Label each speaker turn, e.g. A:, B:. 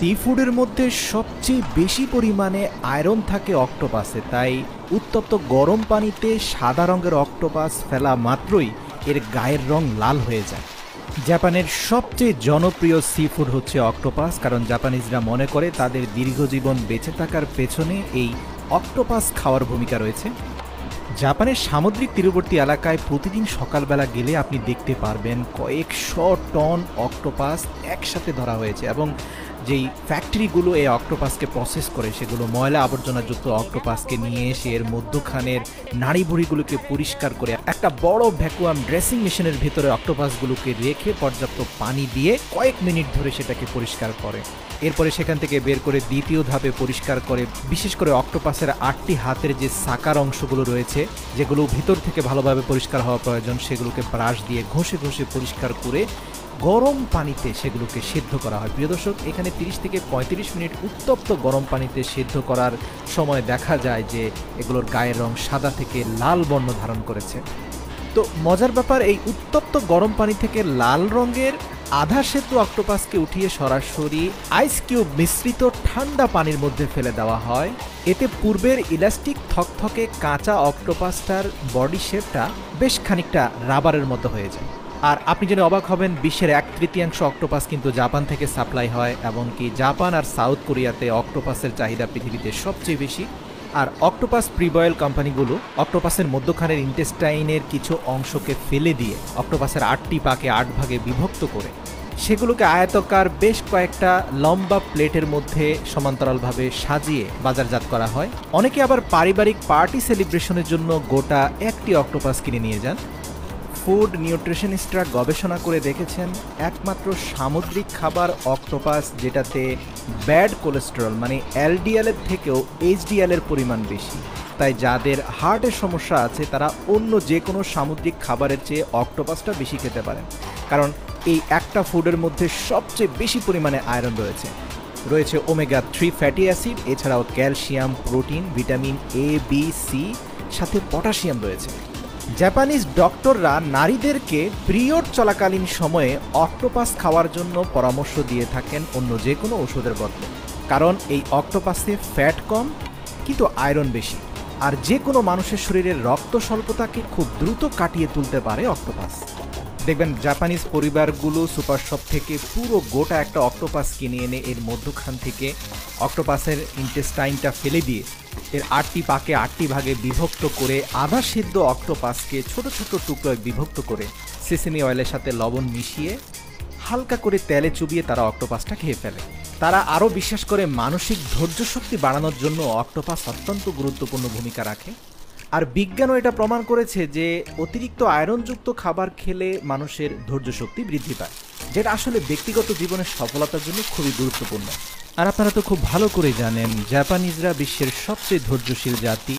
A: C ফুডের মধ্যে সবচেয়ে বেশি পরিমাণে আয়রন থাকে অক্টোপাসে, তাই উত্তপ্ত গরম পানিতে সাদা রঙের অক্টোপাস ফেলা মাত্রই এর গায়ের রং লাল হয়ে যায়। জাপানের সবচেয়ে জনপ্রিয় সি ফুড হচ্ছে অক্টোপাস, কারণ জাপানিজরা মনে করে তাদের দীর্ঘজীবন বেঁচে থাকার পেছনে এই অক্টোপাস খাওয়ার ভূমিকা রয়েছে। জাপানের সামুদ্রিক তীরবর্তী এলাকায় প্রতিদিন সকালবেলা গেলে আপনি দেখতে পারবেন কয়েকশো টন অক্টোপাস একসাথে ধরা হয়েছে, এবং যেই ফ্যাক্টরিগুলো এই অক্টোপাসকে প্রসেস করে সেগুলো ময়লা আবর্জনাযুক্ত অক্টোপাসকে নিয়ে এসে এর মধ্যখানের নাড়িভুড়িগুলোকে পরিষ্কার করে একটা বড় ভ্যাকুয়াম ড্রেসিং মেশিনের ভিতরে অক্টোপাসগুলোকে রেখে পর্যাপ্ত পানি দিয়ে কয়েক মিনিট ধরে সেটাকে পরিষ্কার করে। এরপরে সেখান থেকে বের করে দ্বিতীয় ধাপে পরিষ্কার করে, বিশেষ করে অক্টোপাসের 8টি হাতের যে সাকার অংশগুলো রয়েছে যেগুলো ভিতর থেকে ভালোভাবে পরিষ্কার হওয়া প্রয়োজন, সেগুলোকে ব্রাশ দিয়ে ঘষে ঘষে পরিষ্কার করে গরম পানিতে সেগুলোকে সেদ্ধ করা হয়। প্রিয় দর্শক, এখানে 30 থেকে 35 মিনিট উত্তপ্ত গরম পানিতে সেদ্ধ করার সময় দেখা যায় যে এগুলোর গায়ের রং সাদা থেকে লাল বর্ণ ধারণ করেছে। তো মজার ব্যাপার, এই উত্তপ্ত গরম পানি থেকে লাল রঙের আধা সেদ্ধ অক্টোপাসকে উঠিয়ে সরাসরি আইস কিউব মিশ্রিত ঠান্ডা পানির মধ্যে ফেলে দেওয়া হয়। এতে পূর্বের ইলাস্টিক থকথকে কাঁচা অক্টোপাসটার বডি শেপটা বেশ খানিকটা রাবারের মতো হয়ে যায়। আর আপনি জেনে অবাক হবেন, বিশ্বের 1/3 অক্টোপাস কিন্তু জাপান থেকে সাপ্লাই হয়, এমনকি জাপান আর সাউথ কোরিয়াতে অক্টোপাসের চাহিদা পৃথিবীতে সবচেয়ে বেশি। আর অক্টোপাস প্রিবয়েল কোম্পানিগুলো অক্টোপাসের মধ্যখানের ইন্টেস্টাইনের কিছু অংশকে ফেলে দিয়ে অক্টোপাসের 8টি পাকে 8 ভাগে বিভক্ত করে সেগুলোকে আয়তাকার বেশ কয়েকটা লম্বা প্লেটের মধ্যে সমান্তরালভাবে সাজিয়ে বাজারজাত করা হয়। অনেকে আবার পারিবারিক পার্টি সেলিব্রেশনের জন্য গোটা একটি অক্টোপাস কিনে নিয়ে যান। ফুড নিউট্রিশনিস্টরা গবেষণা করে দেখেছেন, একমাত্র সামুদ্রিক খাবার অক্টোপাস যেটাতে ব্যাড কোলেস্টেরল মানে এলডিএল এর থেকেও এইচডিএল এর পরিমাণ বেশি। তাই যাদের হার্টের সমস্যা আছে তারা অন্য যে কোনো সামুদ্রিক খাবারের চেয়ে অক্টোপাসটা বেশি খেতে পারেন, কারণ এই একটা ফুডের মধ্যে সবচেয়ে বেশি পরিমাণে আয়রন রয়েছে ওমেগা 3 ফ্যাটি অ্যাসিড, এছাড়াও calcium, protein, vitamin A, B, C, সাথে পটাশিয়াম রয়েছে। জাপানিজ ডক্টররা নারীদেরকে পিরিয়ড চলাকালীন সময়ে অক্টোপাস খাওয়ার জন্য পরামর্শ দিয়ে থাকেন অন্য যে কোনো ওষুধের বদলে, কারণ এই অক্টোপাসে ফ্যাট কম কিন্তু আয়রন বেশি, আর যে কোনো মানুষের শরীরের রক্ত স্বল্পতাকে খুব দ্রুত কাটিয়ে তুলতে পারে অক্টোপাস। দেখবেন জাপানিজ পরিবারগুলো সুপার শপ থেকে পুরো গোটা একটা অক্টোপাস কিনে এনে এর মধ্যখান থেকে অক্টোপাসের ইন্টেস্টাইনটা ফেলে দিয়ে এর 8টি পাকে 8টি ভাগে বিভক্ত করে আধা সিদ্ধ অক্টোপাসকে ছোট ছোট টুকরোয় বিভক্ত করে সেসেমি অয়েলের সাথে লবণ মিশিয়ে হালকা করে তেলে চুবিয়ে তারা অক্টোপাসটা খেয়ে ফেলে। তারা আরও বিশ্বাস করে মানসিক ধৈর্য শক্তি বাড়ানোর জন্য অক্টোপাস অত্যন্ত গুরুত্বপূর্ণ ভূমিকা রাখে। আর বিজ্ঞানও এটা প্রমাণ করেছে যে অতিরিক্ত আয়রনযুক্ত খাবার খেলে মানুষের ধৈর্য শক্তি বৃদ্ধি পায়, যেটা আসলে ব্যক্তিগত জীবনের সফলতার জন্য খুবই গুরুত্বপূর্ণ। আর আপনারা তো খুব ভালো করে জানেন জাপানিজরা বিশ্বের সবচেয়ে ধৈর্যশীল জাতি।